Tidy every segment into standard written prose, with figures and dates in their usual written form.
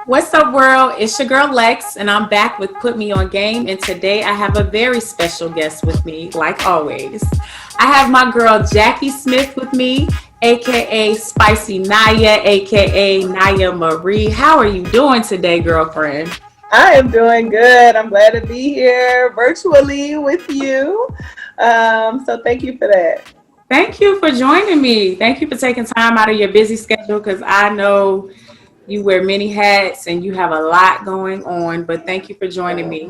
What's up, world? It's your girl Lex, and I'm back with Put Me On Game. And today I have a very special guest with me, like always. I have my girl Jackie Smith with me, aka Spicy Niyah, aka Niyah Marie. How are you doing today, girlfriend? I am doing good. I'm glad to be here virtually with you. So thank you for that. Thank you for joining me. Thank you for taking time out of your busy schedule because I know you wear many hats and you have a lot going on, but thank you for joining me.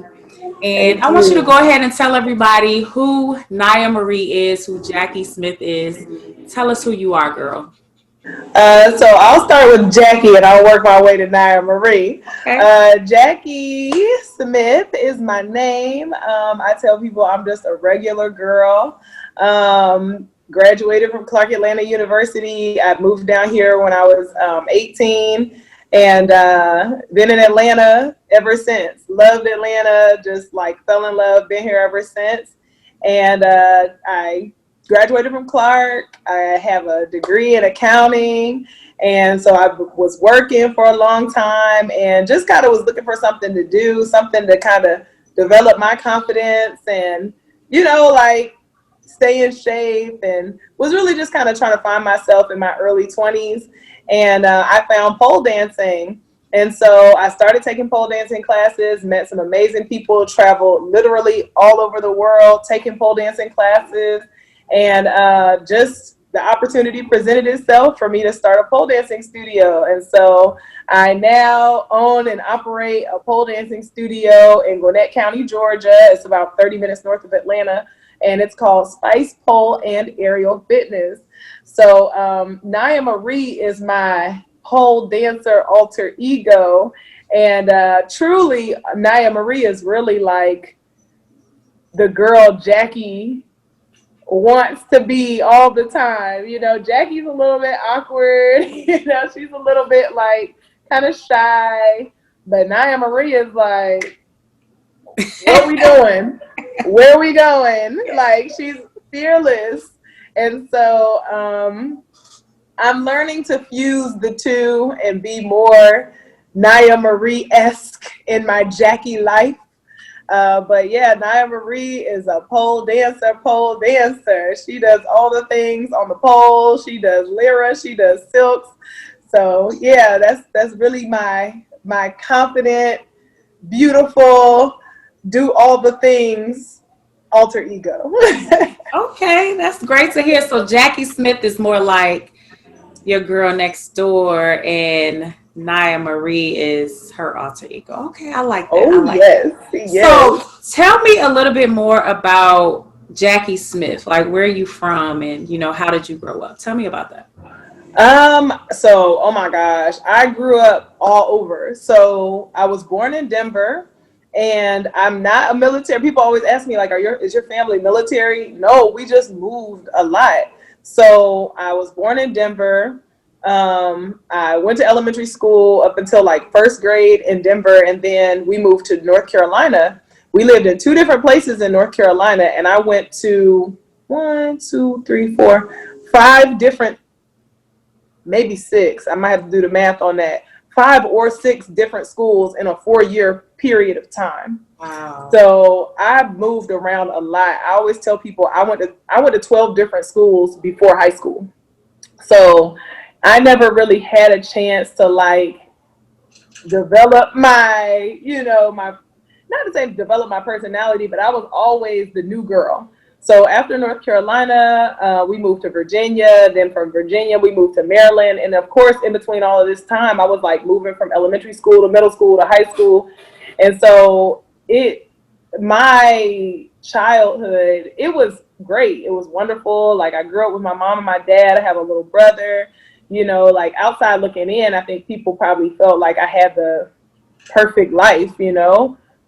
And Thank I want you to you. go ahead and tell everybody who Niyah Marie is, who Jackie Smith is. Tell us who you are, girl. So I'll start with Jackie and I'll work my way to Niyah Marie. Okay. Jackie Smith is my name. I tell people I'm just a regular girl. Graduated from Clark Atlanta University. I moved down here when I was 18 and been in Atlanta ever since. Loved Atlanta, just like fell in love, been here ever since. And I graduated from Clark. I have a degree in accounting. And so I was working for a long time and just kind of was looking for something to do, something to kind of develop my confidence and, like stay in shape, and was really just kind of trying to find myself in my early 20s. And I found pole dancing. And so I started taking pole dancing classes, met some amazing people, traveled literally all over the world taking pole dancing classes. And just the opportunity presented itself for me to start a pole dancing studio. And so I now own and operate a pole dancing studio in Gwinnett County, Georgia. It's about 30 minutes north of Atlanta. And it's called Spice Pole and Aerial Fitness. So Niyah Marie is my pole dancer alter ego. And truly, Niyah Marie is really like the girl Jackie wants to be all the time. Jackie's a little bit awkward. She's a little bit like kind of shy. But Niyah Marie is like, what we doing? Where we going? Like, she's fearless. And so I'm learning to fuse the two and be more Niyah Marie-esque in my Jackie life. But yeah, Niyah Marie is a pole dancer, pole dancer. She does all the things on the pole. She does lyra, she does silks. So yeah, that's really my confident, beautiful, do all the things alter ego. Okay, that's great to hear. So Jackie Smith is more like your girl next door, and Niyah Marie is her alter ego. Okay, I like that. I Oh like that. yes, So yes. tell me a little bit more about Jackie Smith. Like, where are you from, and how did you grow up? Tell me about that. So oh my gosh, I grew up all over. So I was born in Denver, and I'm not a military. People always ask me like, is your family military? No, we just moved a lot. So I was born in Denver. I went to elementary school up until like first grade in Denver, and then we moved to North Carolina. We lived in two different places in North Carolina, and I went to one, two, three, four, five different, maybe six. I might have to do the math on that. 5 or 6 different schools in a 4-year period of time. Wow. So I moved around a lot. I always tell people I went to 12 different schools before high school. So I never really had a chance to like develop my not to say develop my personality, but I was always the new girl. So after North Carolina, we moved to Virginia. Then from Virginia, we moved to Maryland. And of course, in between all of this time, I was like moving from elementary school to middle school to high school. And so my childhood, it was great. It was wonderful. Like I grew up with my mom and my dad. I have a little brother. Like outside looking in, I think people probably felt like I had the perfect life.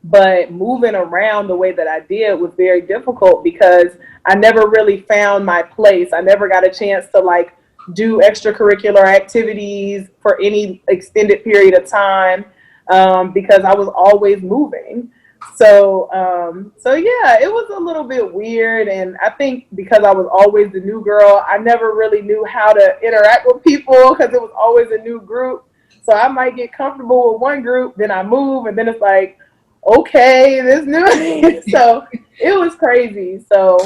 But moving around the way that I did was very difficult because I never really found my place. I never got a chance to like do extracurricular activities for any extended period of time because I was always moving. So yeah, it was a little bit weird, and I think because I was always the new girl, I never really knew how to interact with people because it was always a new group. So I might get comfortable with one group, then I move, and then it's like, okay, this new. So it was crazy. So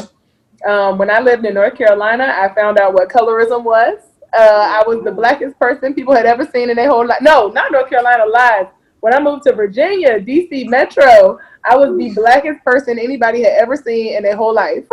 when I lived in North Carolina, I found out what colorism was. I was the blackest person people had ever seen in their whole life. No, not North Carolina, lies. When I moved to Virginia, DC Metro, I was the blackest person anybody had ever seen in their whole life.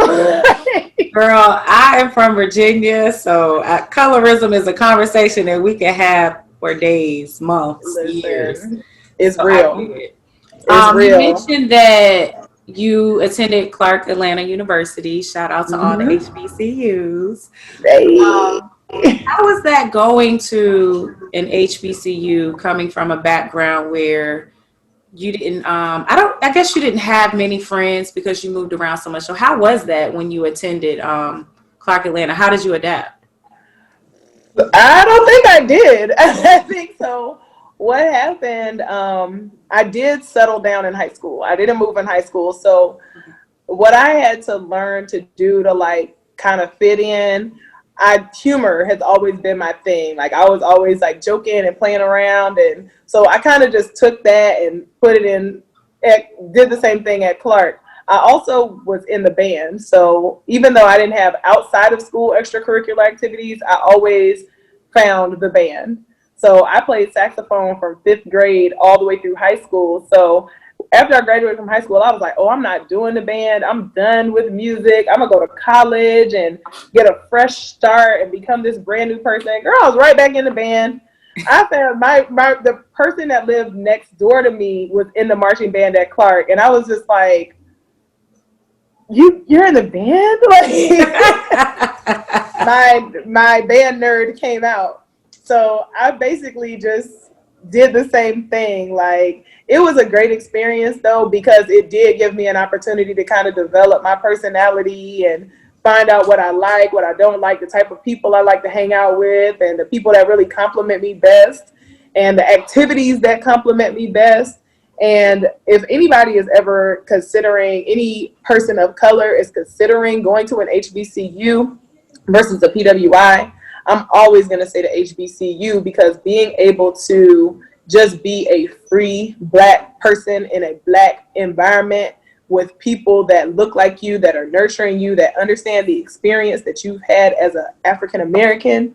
Girl, I am from Virginia, so colorism is a conversation that we can have for days, months, years. Listen, it's So I get real. it. It's You real. mentioned that you attended Clark Atlanta University. Shout out to all the Mm-hmm. HBCUs. Hey. How was that going to an HBCU coming from a background where you didn't I guess you didn't have many friends because you moved around so much. So how was that when you attended Clark Atlanta? How did you adapt? I don't think I did. I think so. What happened? I did settle down in high school. I didn't move in high school. So what I had to learn to do to like kind of fit in, humor has always been my thing. Like I was always like joking and playing around, and so I kind of just took that and put it in. Did the same thing at Clark. I also was in the band, so even though I didn't have outside of school extracurricular activities, I always found the band. So I played saxophone from fifth grade all the way through high school. So after I graduated from high school, I was like, oh, I'm not doing the band. I'm done with music. I'm going to go to college and get a fresh start and become this brand new person. Girl, I was right back in the band. I found the person that lived next door to me was in the marching band at Clark. And I was just like, you're in the band? Like my band nerd came out. So I basically just did the same thing. Like it was a great experience though, because it did give me an opportunity to kind of develop my personality and find out what I like, what I don't like, the type of people I like to hang out with, and the people that really compliment me best, and the activities that compliment me best. And if anybody is ever considering, any person of color is considering going to an HBCU versus a PWI, I'm always going to say the HBCU, because being able to just be a free black person in a black environment with people that look like you, that are nurturing you, that understand the experience that you've had as an African American,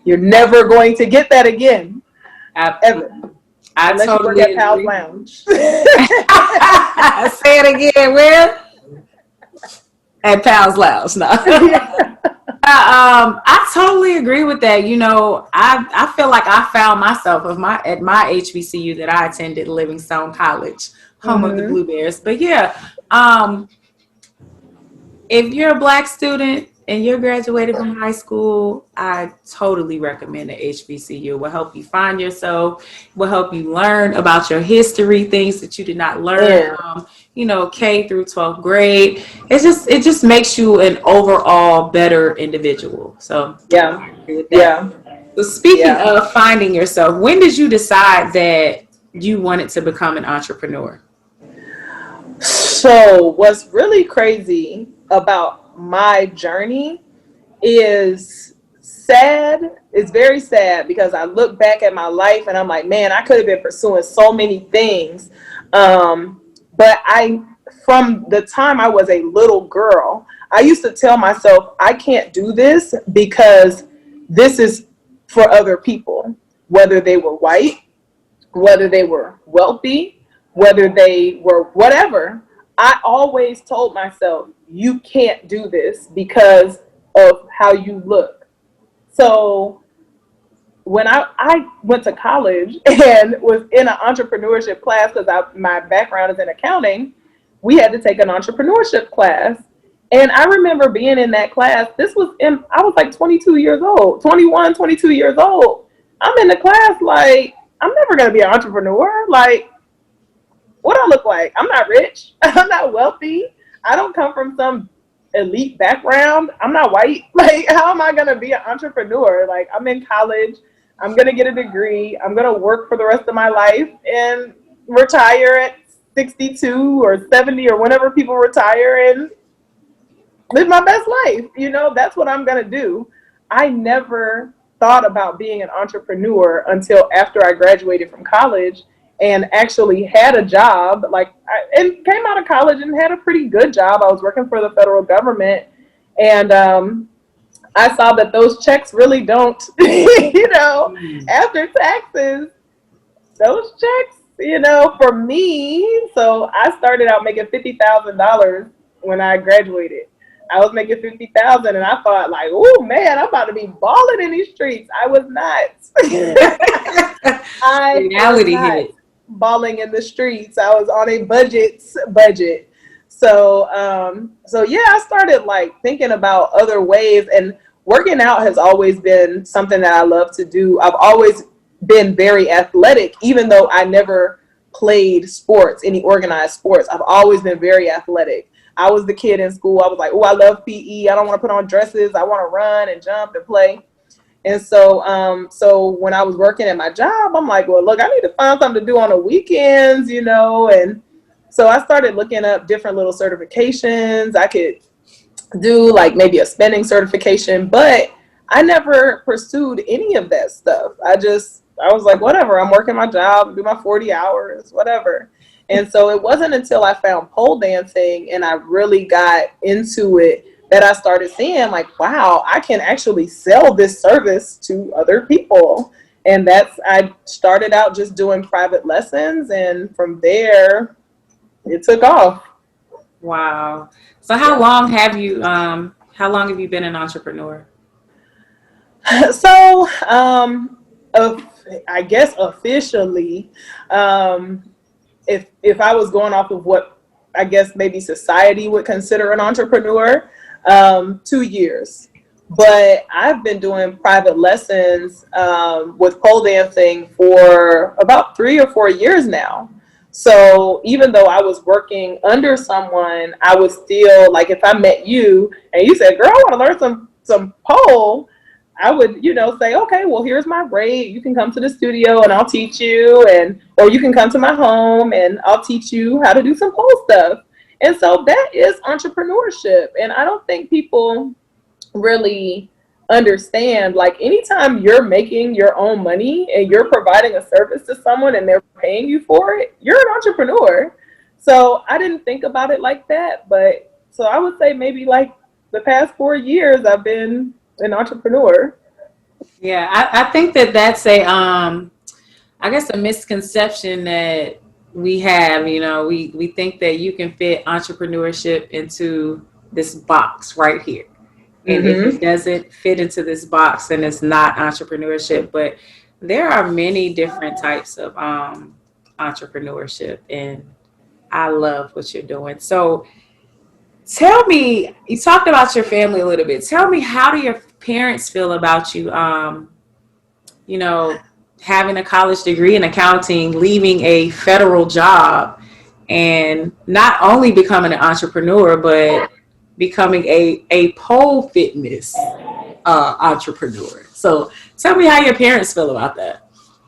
you're never going to get that again, I, ever, I unless you work totally at Pal's agree. Lounge. Say it again, where? At Pal's Lounge. No. I totally agree with that. You know, I feel like I found myself at my HBCU that I attended, Livingstone College, home of the Mm-hmm. Blue Bears. But yeah, um, if you're a black student and you're graduated from high school, I totally recommend the HBCU. It will help you find yourself, will help you learn about your history, things that you did not learn Yeah. from, K through 12th grade. It just makes you an overall better individual. So Yeah. I agree with that. Yeah. So speaking Yeah. of finding yourself, when did you decide that you wanted to become an entrepreneur? So what's really crazy about my journey is sad. It's very sad because I look back at my life and I'm like, man, I could have been pursuing so many things. But from the time I was a little girl, I used to tell myself, I can't do this because this is for other people, whether they were white, whether they were wealthy, whether they were whatever. I always told myself, you can't do this because of how you look. So when I went to college and was in an entrepreneurship class, because my background is in accounting, we had to take an entrepreneurship class. And I remember being in that class. I was like 22 years old, 21, 22 years old. I'm in the class like, I'm never going to be an entrepreneur. Like, what I look like? I'm not rich. I'm not wealthy. I don't come from some elite background. I'm not white. Like, how am I going to be an entrepreneur? Like, I'm in college. I'm going to get a degree. I'm going to work for the rest of my life and retire at 62 or 70 or whenever people retire and live my best life. That's what I'm going to do. I never thought about being an entrepreneur until after I graduated from college and actually had a job. And came out of college and had a pretty good job. I was working for the federal government, and I saw that those checks really don't, after taxes, those checks, for me. So I started out making $50,000 when I graduated. I was making 50,000, and I thought like, oh man, I'm about to be balling in these streets. I was not. I was Reality not hit. balling in the streets. I was on a budget. So yeah, I started like thinking about other ways, and working out has always been something that I love to do. I've always been very athletic, even though I never played sports, any organized sports. I've always been very athletic. I was the kid in school. I was like, oh, I love PE. I don't want to put on dresses. I want to run and jump and play. And so when I was working at my job, I'm like, well, look, I need to find something to do on the weekends, and so I started looking up different little certifications. I could do like maybe a spinning certification, but I never pursued any of that stuff. I was like, whatever, I'm working my job, do my 40 hours, whatever. And so it wasn't until I found pole dancing and I really got into it that I started seeing like, wow, I can actually sell this service to other people. And I started out just doing private lessons, and from there it took off. Wow. So how long have you been an entrepreneur? So, I guess officially, if I was going off of what I guess maybe society would consider an entrepreneur, 2 years. But I've been doing private lessons with pole dancing for about 3 or 4 years now. So even though I was working under someone, I was still like, if I met you and you said, "Girl, I want to learn some pole," I would, say, "Okay, well, here's my rate. You can come to the studio and I'll teach you, or you can come to my home and I'll teach you how to do some pole stuff." And so that is entrepreneurship. And I don't think people really understand, like, anytime you're making your own money and you're providing a service to someone and they're paying you for it, you're an entrepreneur. So I didn't think about it like that, but so I would say maybe like the past 4 years I've been an entrepreneur. Yeah, I think that's I guess a misconception that we have. We think that you can fit entrepreneurship into this box right here. And if it Mm-hmm. doesn't fit into this box, then it's not entrepreneurship. But there are many different types of entrepreneurship, and I love what you're doing. So tell me, you talked about your family a little bit. Tell me, how do your parents feel about you, you know, having a college degree in accounting, leaving a federal job, and not only becoming an entrepreneur, but becoming a pole fitness entrepreneur. So tell me how your parents feel about that.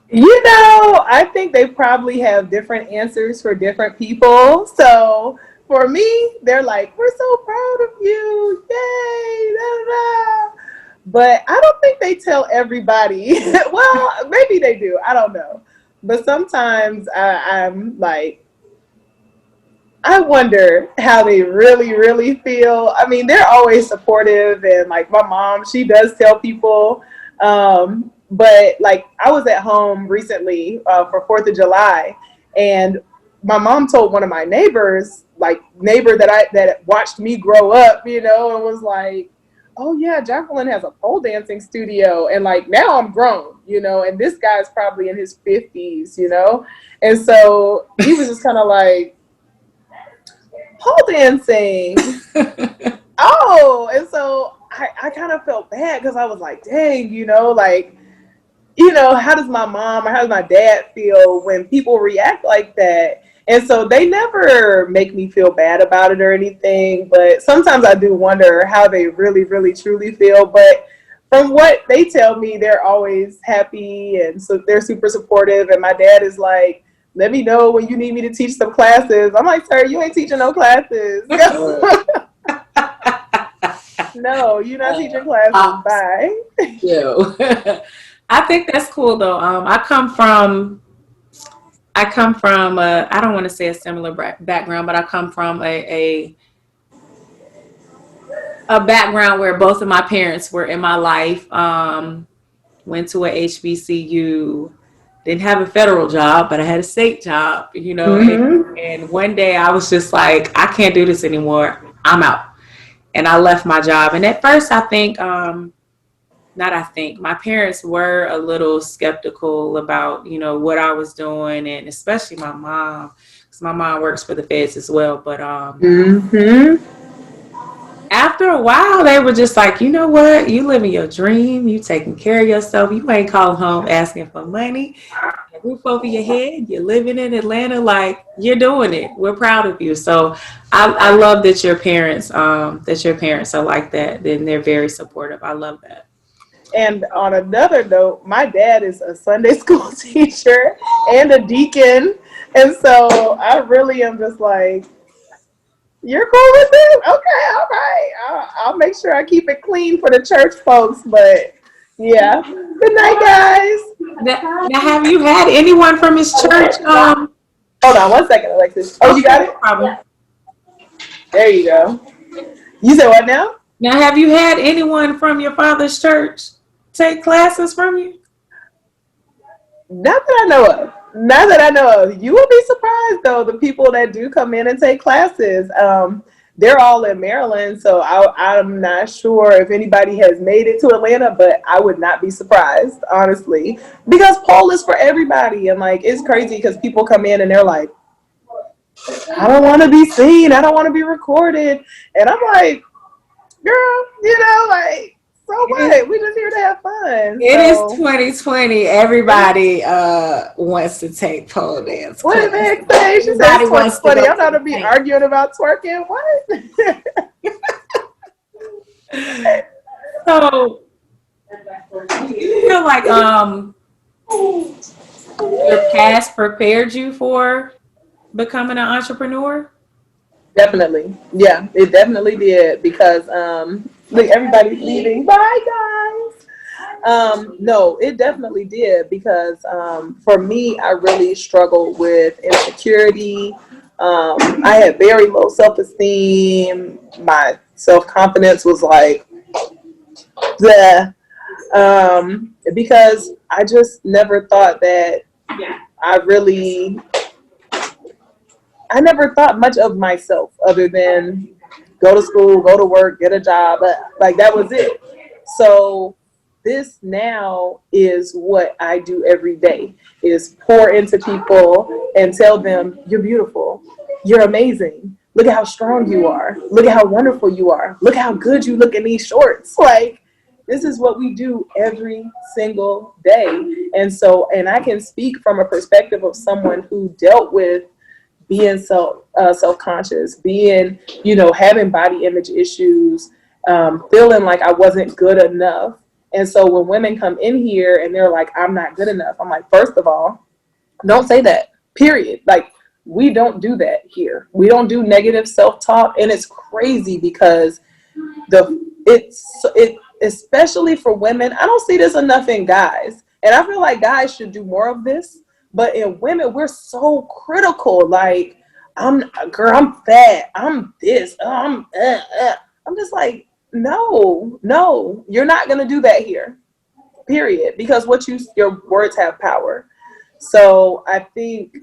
I think they probably have different answers for different people. So for me, they're like, "We're so proud of you. Yay. Da, da, da." But I don't think they tell everybody. Well, maybe they do. I don't know. But sometimes I'm like, I wonder how they really, really feel. I mean, they're always supportive, and like my mom, she does tell people. But like, I was at home recently for 4th of July, and my mom told one of my neighbors, like neighbor that watched me grow up, and was like, "Oh yeah, Jacqueline has a pole dancing studio," and like now I'm grown, and this guy's probably in his 50s, and so he was just kind of like, "Pole dancing. Oh," and so I kind of felt bad because I was like, dang, like, how does my mom or how does my dad feel when people react like that? And so they never make me feel bad about it or anything, but sometimes I do wonder how they really, really, truly feel. But from what they tell me, they're always happy, and so they're super supportive. And my dad is like, "Let me know when you need me to teach some classes." I'm like, "Sir, you ain't teaching no classes." No, you're not teaching classes. Uh, Bye. you. I think that's cool though. I come from I don't want to say a similar background, but I come from a background where both of my parents were in my life. Went to a HBCU, didn't have a federal job, but I had a state job, you know. Mm-hmm. And one day I was just like, I can't do this anymore. I'm out. And I left my job. And at first, not I think, my parents were a little skeptical about, you know, what I was doing. And especially my mom, because my mom works for the feds as well. But Mm-hmm. after a while, they were just like, you know what? You living your dream. You taking care of yourself. You ain't calling home asking for money. A roof over your head. You're living in Atlanta. Like, you're doing it. We're proud of you. So I love that your parents are like that. Then they're very supportive. I love that. And on another note, my dad is a Sunday school teacher and a deacon. And so I really am just like, you're cool with this? Okay, all right. I'll make sure I keep it clean for the church folks. But yeah. Good night, guys. Now, have you had anyone from his church? Hold on 1 second, Alexis. Oh, you got it? Problem. There you go. You said what now? Now, have you had anyone from your father's church take classes from you? Not that I know of. Not that I know of. You will be surprised though, the people that do come in and take classes. They're all in Maryland, so I'm not sure if anybody has made it to Atlanta, but I would not be surprised, honestly, because pole is for everybody. And like, it's crazy because people come in and they're like, I don't want to be seen. I don't want to be recorded. And I'm like, girl, you know, like, so what? We just here to have fun. It is 2020. Everybody wants to take pole dance. What did Meg say? She said 2020. I'm not gonna be arguing about twerking. What? So you feel like your past prepared you for becoming an entrepreneur? Definitely. Yeah, it definitely did because look, everybody's leaving. Bye guys. No, it definitely did because for me, I really struggled with insecurity. I had very low self-esteem. My self-confidence was like the because I just never thought that I really I never thought much of myself other than go to school, go to work, get a job. Like that was it. So this now is what I do every day is pour into people and tell them you're beautiful. You're amazing. Look at how strong you are. Look at how wonderful you are. Look how good you look in these shorts. Like this is what we do every single day. And I can speak from a perspective of someone who dealt with being self-conscious, being, having body image issues, feeling like I wasn't good enough. And so when women come in here and they're like, I'm not good enough, I'm like, first of all, don't say that, period. Like, we don't do that here. We don't do negative self-talk. And it's crazy because it especially for women, I don't see this enough in guys. And I feel like guys should do more of this. But in women, we're so critical. Like, I'm fat. I'm this. I'm just like, no, you're not gonna do that here. Period. Because your words have power. So I think,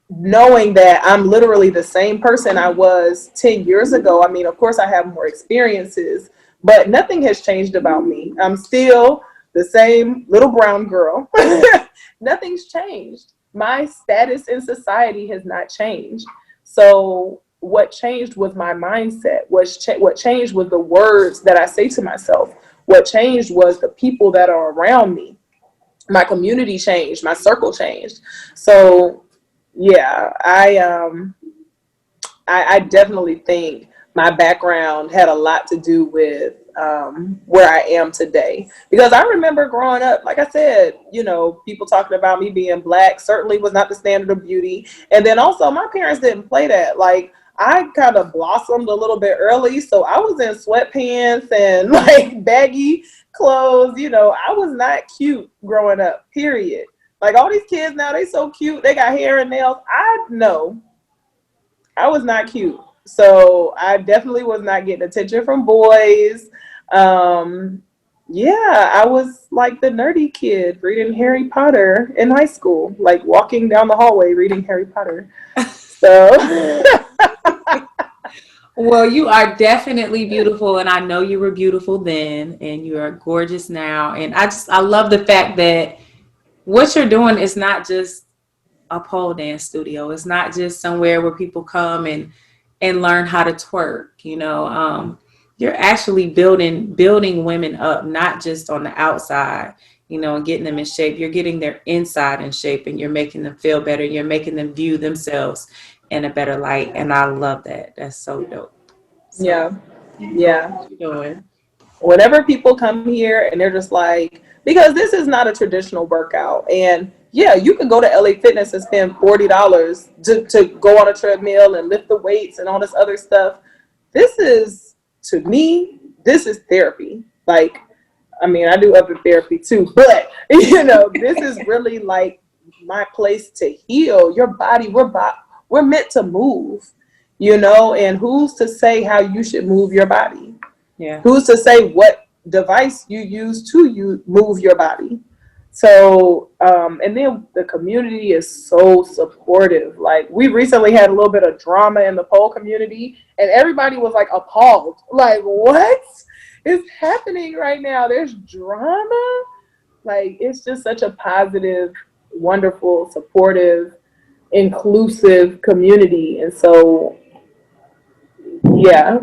knowing that I'm literally the same person I was 10 years ago. I mean, of course I have more experiences, but nothing has changed about me. I'm still the same little brown girl. Nothing's changed. My status in society has not changed. So what changed was my mindset. What changed was the words that I say to myself. What changed was the people that are around me. My community changed. My circle changed. So yeah, I definitely think my background had a lot to do with where I am today. Because I remember growing up, like I said, people talking about me being black certainly was not the standard of beauty. And then also my parents didn't play that. Like, I kind of blossomed a little bit early. So I was in sweatpants and like baggy clothes. You know, I was not cute growing up, period. Like all these kids now, they so cute. They got hair and nails. I know I was not cute. So I definitely was not getting attention from boys. Um, yeah, I was like the nerdy kid reading Harry Potter in high school, like walking down the hallway reading Harry Potter. So Well, you are definitely beautiful, and I know you were beautiful then, and you are gorgeous now. And I love the fact that what you're doing is not just a pole dance studio. It's not just somewhere where people come and learn how to twerk. You're actually building women up, not just on the outside, and getting them in shape. You're getting their inside in shape, and you're making them feel better. You're making them view themselves in a better light, and I love that. That's so dope. So yeah, keep doing yeah. what you're doing. Whenever people come here and they're just like, because this is not a traditional workout, and yeah, you can go to LA Fitness and spend $40 to go on a treadmill and lift the weights and all this other stuff. This is, to me, this is therapy. Like, I mean, I do other therapy too, but this is really like my place to heal your body. We're meant to move, and who's to say how you should move your body? Yeah. Who's to say what device you use to move your body? So, and then the community is so supportive. Like, we recently had a little bit of drama in the pole community, and everybody was like appalled. Like, what is happening right now? There's drama. Like, it's just such a positive, wonderful, supportive, inclusive community. And so, yeah,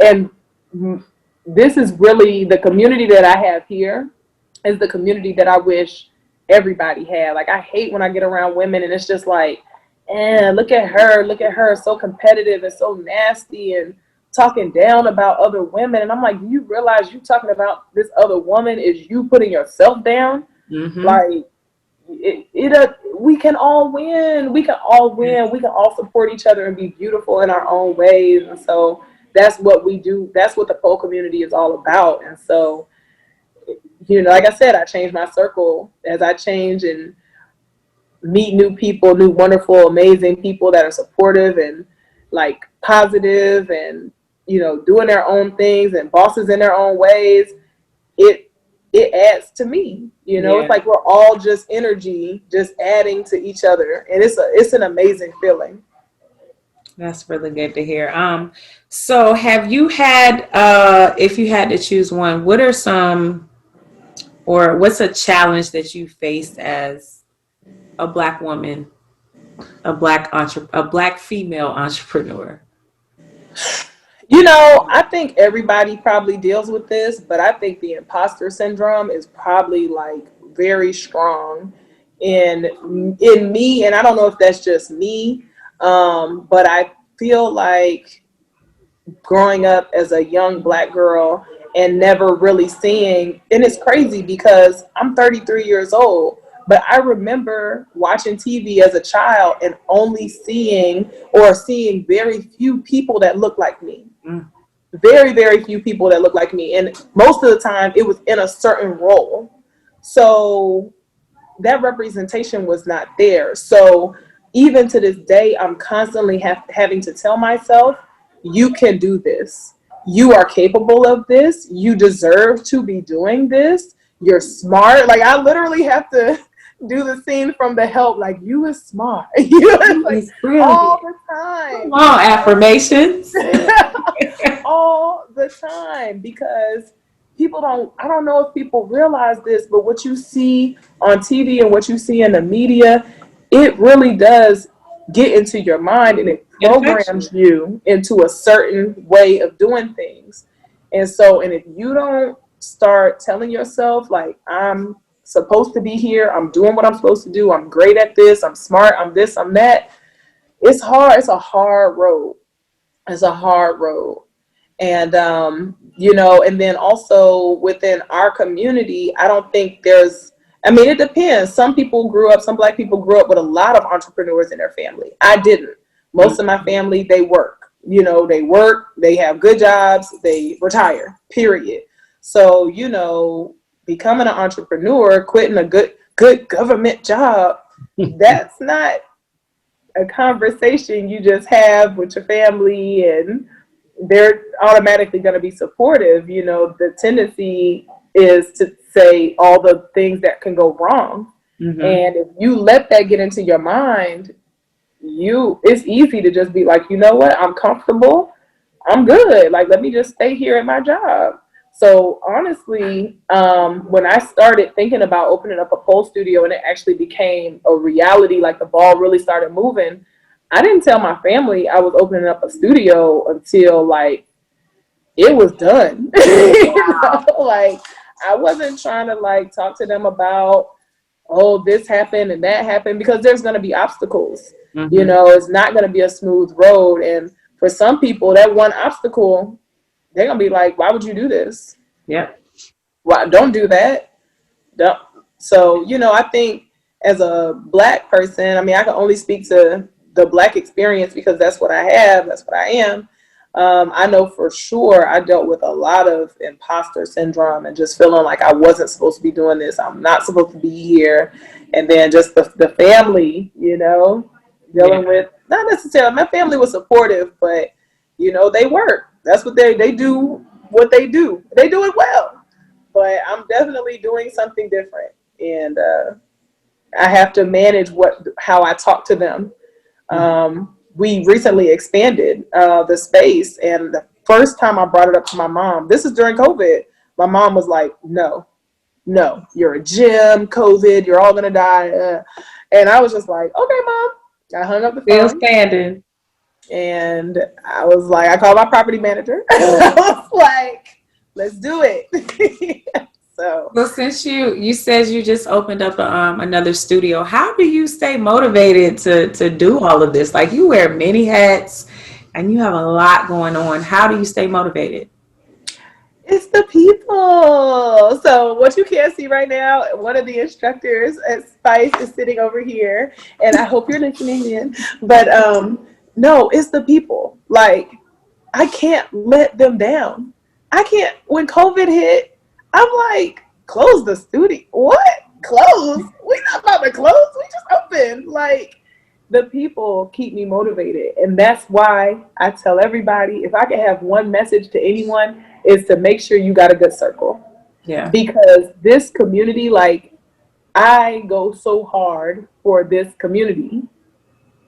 and this is really the community that I have here is the community that I wish everybody had. Like, I hate when I get around women and it's just like, look at her, so competitive and so nasty and talking down about other women. And I'm like, do you realize you talking about this other woman is you putting yourself down? Mm-hmm. Like, we can all win. We can all win. We can all support each other and be beautiful in our own ways. And so that's what we do. That's what the pole community is all about. And so, like I said, I change my circle as I change and meet new people, new wonderful, amazing people that are supportive and like positive and, doing their own things and bosses in their own ways. It it adds to me. It's Yeah. like we're all just energy, just adding to each other, and it's an amazing feeling. That's really good to hear. So have you had, if you had to choose one, what are some, or what's a challenge that you faced as a black woman, a black female entrepreneur? I think everybody probably deals with this, but I think the imposter syndrome is probably like very strong in me, and I don't know if that's just me, but I feel like growing up as a young black girl and never really seeing, and it's crazy because I'm 33 years old, but I remember watching TV as a child and only seeing very few people that look like me. Mm. Very, very few people that look like me. And most of the time it was in a certain role. So that representation was not there. So even to this day, I'm constantly having to tell myself, you can do this. You are capable of this. You deserve to be doing this. You're smart. Like, I literally have to do the scene from The Help. Like, you is smart. Like It's brilliant. all the time. Come on, affirmations. All the time, because I don't know if people realize this, but what you see on TV and what you see in the media, it really does get into your mind, and it programs you into a certain way of doing things. And so, and if you don't start telling yourself, like, I'm supposed to be here, I'm doing what I'm supposed to do, I'm great at this, I'm smart, I'm this, I'm that, it's hard. It's a hard road. It's a hard road. And and then also within our community, I don't think it depends. Some black people grew up with a lot of entrepreneurs in their family. I didn't. Most of my family, they work. You know, they work, they have good jobs, they retire, period. So, you know, becoming an entrepreneur, quitting a good government job, that's not a conversation you just have with your family and they're automatically going to be supportive. You know, the tendency is to say all the things that can go wrong. Mm-hmm. And if you let that get into your mind, it's easy to just be like, you know what, I'm comfortable, I'm good, like let me just stay here at my job. So honestly, when I started thinking about opening up a pole studio and it actually became a reality, like the ball really started moving, I didn't tell my family I was opening up a studio until like it was done. You know, like I wasn't trying to like talk to them about, oh, this happened and that happened, because there's going to be obstacles. You Mm-hmm. know, it's not going to be a smooth road. And for some people, that one obstacle, they're going to be like, why would you do this? Yep. Why don't do that? Don't. So, you know, I think as a Black person, I mean, I can only speak to the Black experience because that's what I have, that's what I am. I know for sure I dealt with a lot of imposter syndrome and just feeling like I wasn't supposed to be doing this. I'm not supposed to be here. And then just the family, you know, Yeah. dealing with, not necessarily, my family was supportive, but, you know, they work. That's what they do what they do. They do it well. But I'm definitely doing something different. And I have to manage how I talk to them. We recently expanded the space, and the first time I brought it up to my mom, this is during COVID, my mom was like, no, you're a gym, COVID, you're all gonna die. And I was just like, okay, mom. I hung up the Still phone standing. and I was like, I called my property manager. I was like, let's do it. So Well, since you said you just opened up another studio, how do you stay motivated to do all of this? Like you wear many hats and you have a lot going on. How do you stay motivated? it's the people. So what you can't see right now, one of the instructors at Spice is sitting over here, and I hope you're listening in. But no, it's the people. Like I can't let them down. I can't. When COVID hit, I'm like, close the studio. What? Close? We not about to close. We just opened. Like the people keep me motivated, and that's why I tell everybody, if I could have one message to anyone, is to make sure you got a good circle, Yeah. because this community, like I go so hard for this community.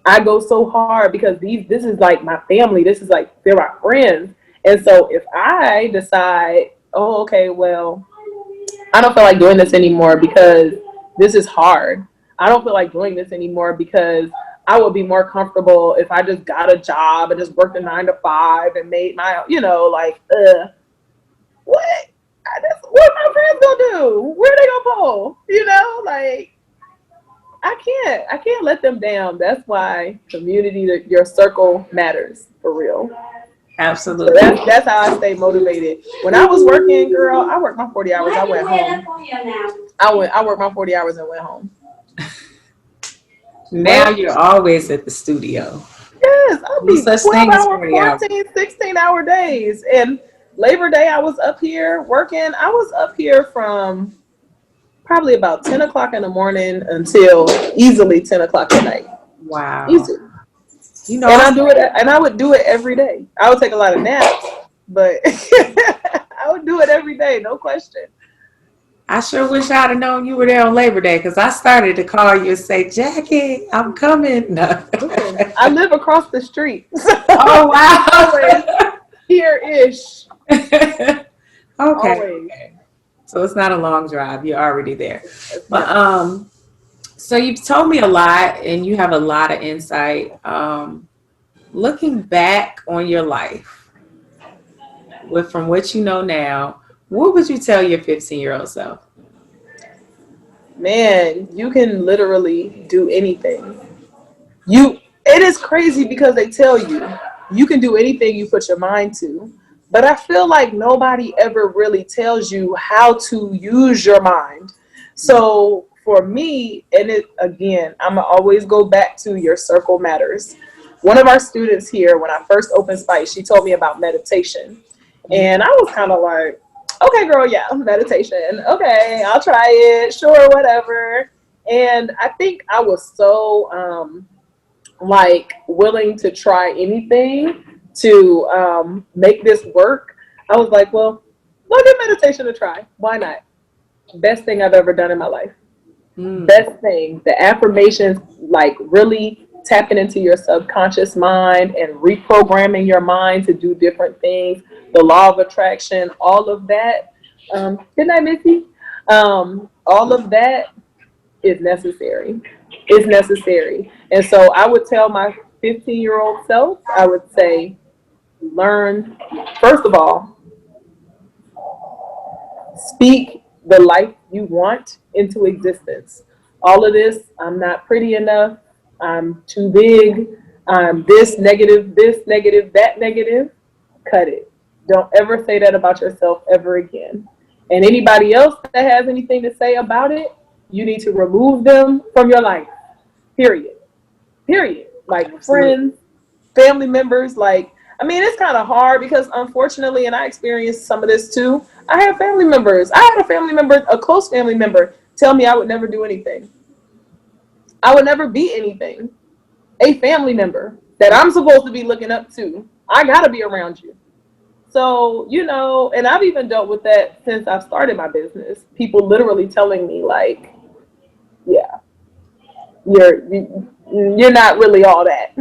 I go so hard because this is like my family. This is like they're my friends. And so if I decide, oh, okay, well, I don't feel like doing this anymore because this is hard. I don't feel like doing this anymore because I would be more comfortable if I just got a job and just worked a 9 to 5 and made my, you know, like, what? What my friends gonna do? Where they gonna pull? You know, like I can't let them down. That's why community, your circle matters for real. So Absolutely. that's how I stay motivated. When I was working, girl, I worked my 40 hours. I went home. I worked my 40 hours and went home. Now Went, you're always at the studio. yes, I'll No be such 12 thing as hour, 40 hours. 14, 16-hour days. And Labor Day, I was up here working. I was up here from probably about 10 o'clock in the morning until easily 10 o'clock at night. Wow. Easy. You know, And I I do it, and I would do it every day. I would take a lot of naps, but I would do it every day, no question. I sure wish I'd have known you were there on Labor Day because I started to call you and say, Jackie, I'm coming. No. Listen, I live across the street, so Oh, I'm wow. always here-ish, Okay. always. So it's not a long drive. You're already there. It's But not. so you've told me a lot and you have a lot of insight. Looking back on your life with from what you know now, what would you tell your 15-year-old self? Man, you can literally do anything. It is crazy because they tell you can do anything you put your mind to. But I feel like nobody ever really tells you how to use your mind. So for me, and it again, I'm gonna always go back to your circle matters. one of our students here, when I first opened Spice, she told me about meditation. And I was kind of like, okay, girl, yeah, meditation. Okay, I'll try it. Sure, whatever. And I think I was so like willing to try anything to make this work. I was like, well, look at meditation to try. Why not? Best thing I've ever done in my life. Best thing. The affirmations, like really tapping into your subconscious mind and reprogramming your mind to do different things. The law of attraction, all of that. Good night, Missy. All of that is necessary. Is necessary. And so I would tell my 15-year-old self, I would say, learn, first of all, speak the life you want into existence. All of this, I'm not pretty enough, I'm too big, I'm this negative, that negative, cut it. Don't ever say that about yourself ever again. And anybody else that has anything to say about it, you need to remove them from your life. Period. Period. Like friends, family members, like, I mean, it's kind of hard because unfortunately, and I experienced some of this too, I had family members. I had a family member, a close family member, tell me I would never do anything. I would never be anything. A family member that I'm supposed to be looking up to. I got to be around you. So, you know, and I've even dealt with that since I've started my business. People literally telling me like, yeah, you're not really all that,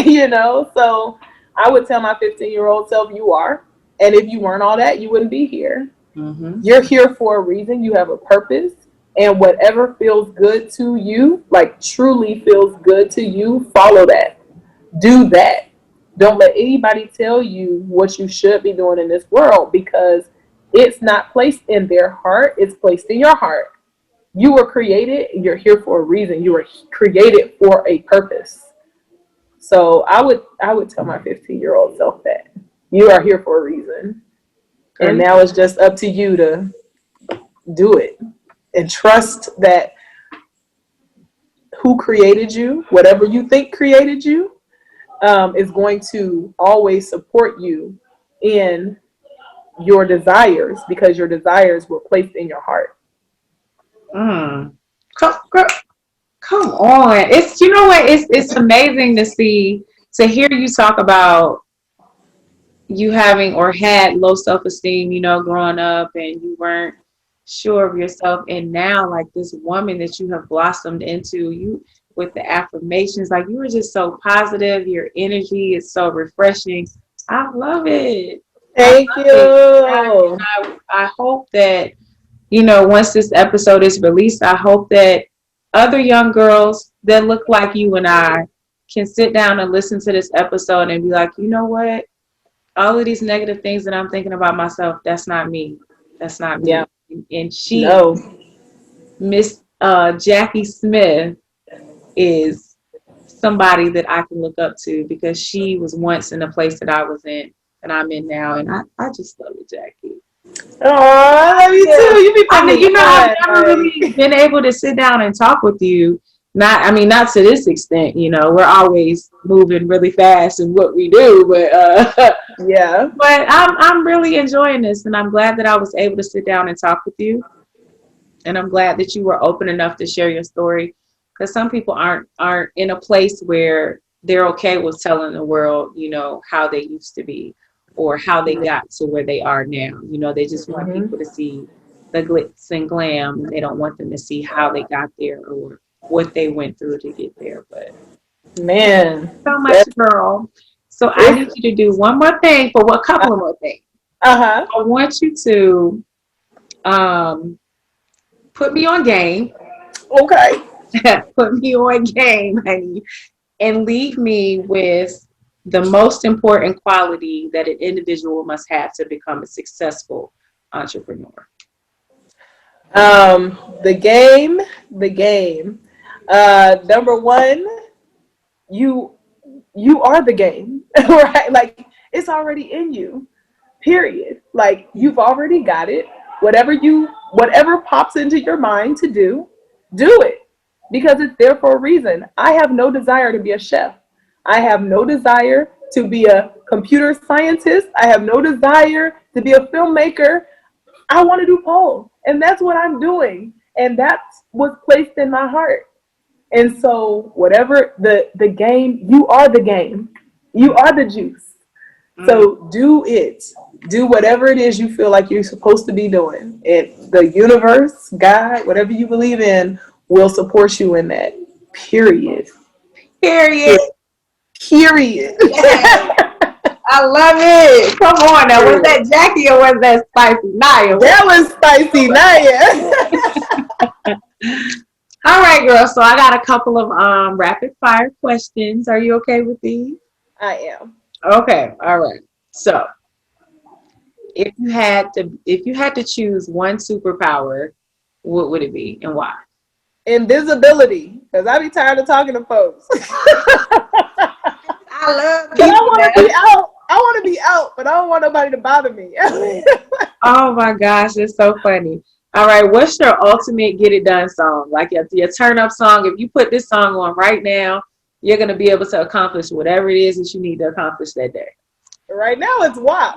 you know? So I would tell my 15-year-old self, you are. And if you weren't all that, you wouldn't be here. You're here for a reason. You have a purpose. And whatever feels good to you, like truly feels good to you, follow that. Do that. Don't let anybody tell you what you should be doing in this world because it's not placed in their heart. It's placed in your heart. You were created, you're here for a reason. You were created for a purpose. So I would tell my 15-year-old self that you are here for a reason. And now it's just up to you to do it and trust that who created you, whatever you think created you, is going to always support you in your desires because your desires were placed in your heart. Come on. It's, you know what? It's amazing to hear you talk about you having or had low self-esteem, you know, growing up and you weren't sure of yourself. And now like this woman that you have blossomed into, you with the affirmations, like you were just so positive. Your energy is so refreshing. I love it. Thank you. I hope that, you know, once this episode is released, I hope that other young girls that look like you and I can sit down and listen to this episode and be like, you know what? All of these negative things that I'm thinking about myself, that's not me. That's not me. Yeah. And she, No. Miss Jackie Smith, is somebody that I can look up to because she was once in a place that I was in and I'm in now. And I just love it, Jackie. Oh, I love you too. You be I mean, you know, I've never like really been able to sit down and talk with you. Not to this extent, you know, we're always moving really fast in what we do, but yeah. but I'm really enjoying this and I'm glad that I was able to sit down and talk with you. And I'm glad that you were open enough to share your story because some people aren't in a place where they're okay with telling the world, you know, how they used to be or how they got to where they are now. You know, they just want people to see the glitz and glam and they don't want them to see how they got there or what they went through to get there. But man, so much, girl. So I need you to do one more thing for a couple of more things. I want you to put me on game. Okay. Put me on game, honey, and leave me with the most important quality that an individual must have to become a successful entrepreneur. The game. Number one, you are the game, right? Like it's already in you. Period. Like you've already got it. Whatever pops into your mind to do it because it's there for a reason. I have no desire to be a chef. I have no desire to be a computer scientist. I have no desire to be a filmmaker. I want to do pole. And that's what I'm doing. And that's what's placed in my heart. And so whatever the game, you are the game. You are the juice. So do it. Do whatever it is you feel like you're supposed to be doing. And the universe, God, whatever you believe in, will support you in that. Period. Period. Period. Yeah. I love it. Come on now. Was that Jackie or was that Spicy Niyah? That was Spicy Niyah. All right, girl. So I got a couple of rapid fire questions. Are you okay with these? I am. Okay. All right. So if you had to choose one superpower, what would it be and why? Invisibility, because I be tired of talking to folks. I love But I want to be out. I want to be out, but I don't want nobody to bother me. Oh my gosh, it's so funny. All right, what's your ultimate get it done song? Like your turn up song. If you put this song on right now, you're gonna be able to accomplish whatever it is that you need to accomplish that day. Right now, it's WAP.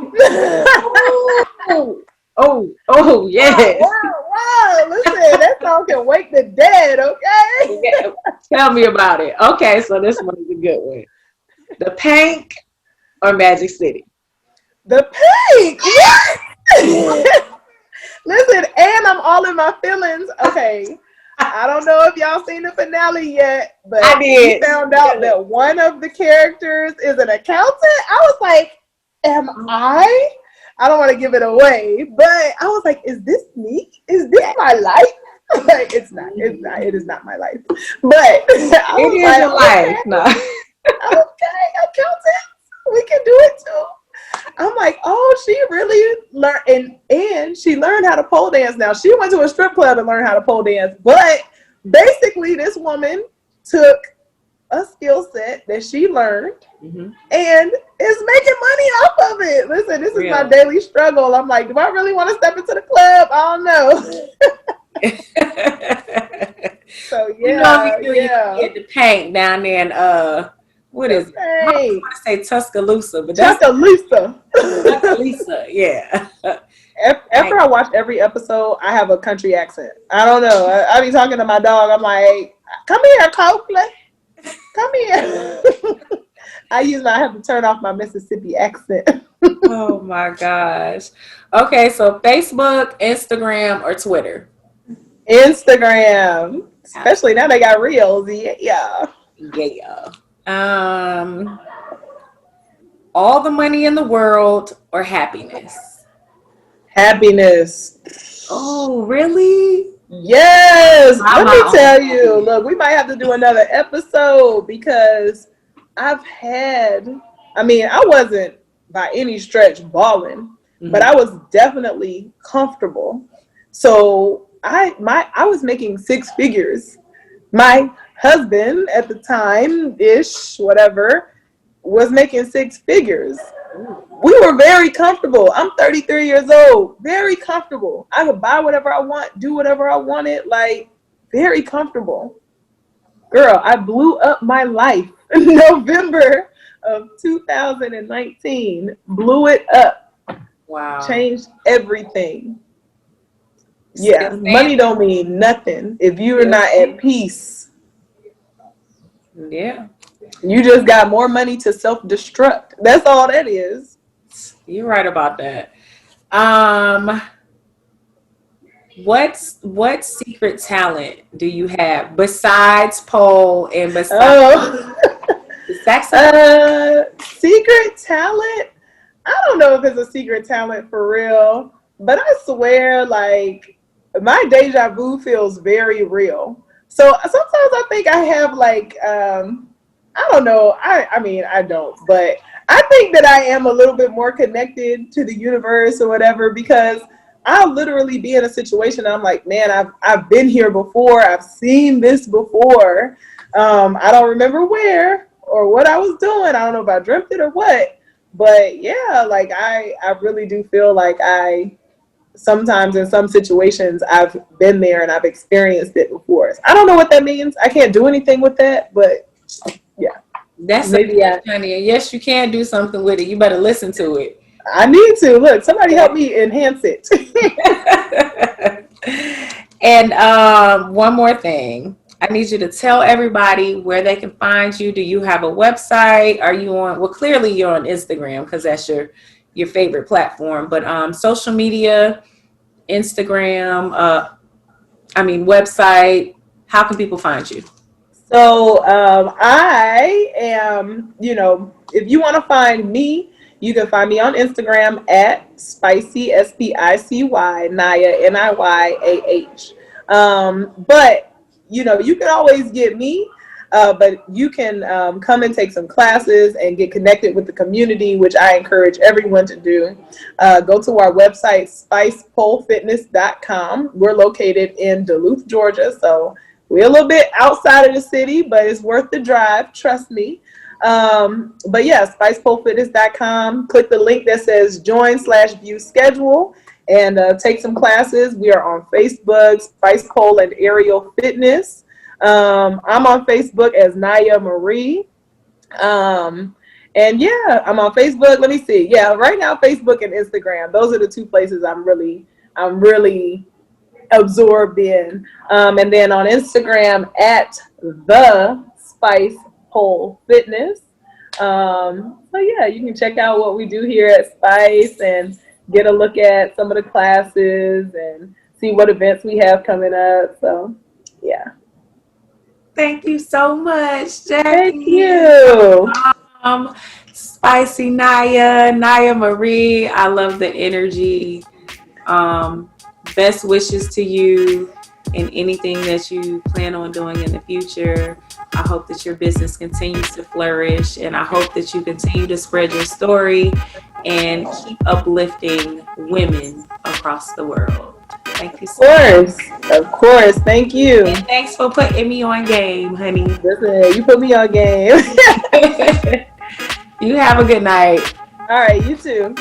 Oh, yeah. Wow. Listen, that song can wake the dead, okay? Yeah. Tell me about it. Okay, so this one is a good one. The Pink or Magic City? The Pink. Yes. Listen, and I'm all in my feelings. Okay. I don't know if y'all seen the finale yet, but I did. we found out that one of the characters is an accountant. I was like, am I? I don't want to give it away, but I was like, is this me? Is this my life? Like, it's not. It is not my life. But It is your life. Okay, No. okay, accountants, we can do it too. I'm like, oh, she really learned, and she learned how to pole dance now. She went to a strip club and learned how to pole dance. But basically, this woman took a skill set that she learned and is making money off of it. Listen, this is my daily struggle. I'm like, do I really want to step into the club? I don't know. So yeah, you get the Paint down there in what is it? I want to say Tuscaloosa, but that's Tuscaloosa. Yeah. After I watch every episode, I have a country accent. I don't know. I be talking to my dog. I'm like, come here, Copley. Come here. I have to turn off my Mississippi accent. Oh my gosh. Okay, so Facebook, Instagram, or Twitter? Instagram. Especially now they got reels. Yeah. All the money in the world or happiness? Happiness. Oh, really? Yes. Let me tell you. Look, we might have to do another episode because I wasn't by any stretch balling, but I was definitely comfortable. So I was making six figures. My husband at the time was making six figures. We were very comfortable. I'm 33 years old, very comfortable. I could buy whatever I want, do whatever I wanted, like very comfortable. Girl, I blew up my life in November of 2019. Blew it up. Wow. Changed everything. Yeah, money don't mean nothing if you're not at peace. Yeah. You just got more money to self-destruct. That's all that is. You're right about that. What secret talent do you have besides pole and besides secret talent? I don't know if it's a secret talent for real, but I swear, like, my deja vu feels very real. So sometimes I think I have like I don't know. I mean, I don't, but I think that I am a little bit more connected to the universe or whatever, because I'll literally be in a situation and I'm like, man, I've been here before. I've seen this before. I don't remember where or what I was doing. I don't know if I dreamt it or what, but yeah, like I really do feel like sometimes in some situations I've been there and I've experienced it before. I don't know what that means. I can't do anything with that, but yeah. That's a Maybe gift, honey. And yes, you can do something with it. You better listen to it. I need to. Look, somebody help me enhance it. And one more thing. I need you to tell everybody where they can find you. Do you have a website? Are you on, well, clearly you're on Instagram because that's your favorite platform, but social media, Instagram, website, how can people find you? So I am, if you want to find me, you can find me on Instagram at spicy spicy Niyah Niyah. But you can always get me. But you can come and take some classes and get connected with the community, which I encourage everyone to do. Go to our website, spicepolefitness.com. We're located in Duluth, Georgia, so we're a little bit outside of the city, but it's worth the drive, trust me. But yeah, spicepolefitness.com. Click the link that says join/view schedule and take some classes. We are on Facebook, Spice Pole and Aerial Fitness. I'm on Facebook as Niyah Marie. And yeah, I'm on Facebook. Let me see. Yeah, right now Facebook and Instagram. Those are the two places I'm really absorbed in. And then on Instagram at the Spice Pole Fitness. So yeah, you can check out what we do here at Spice and get a look at some of the classes and see what events we have coming up. So yeah. Thank you so much, Thank Jackie. you. Spicy Niyah Marie. I love the energy. Best wishes to you in anything that you plan on doing in the future. I hope that your business continues to flourish, and I hope that you continue to spread your story and keep uplifting women across the world. Thank you so much. Of course. Thank you. And thanks for putting me on game, honey. Listen, you put me on game. You have a good night. All right, you too.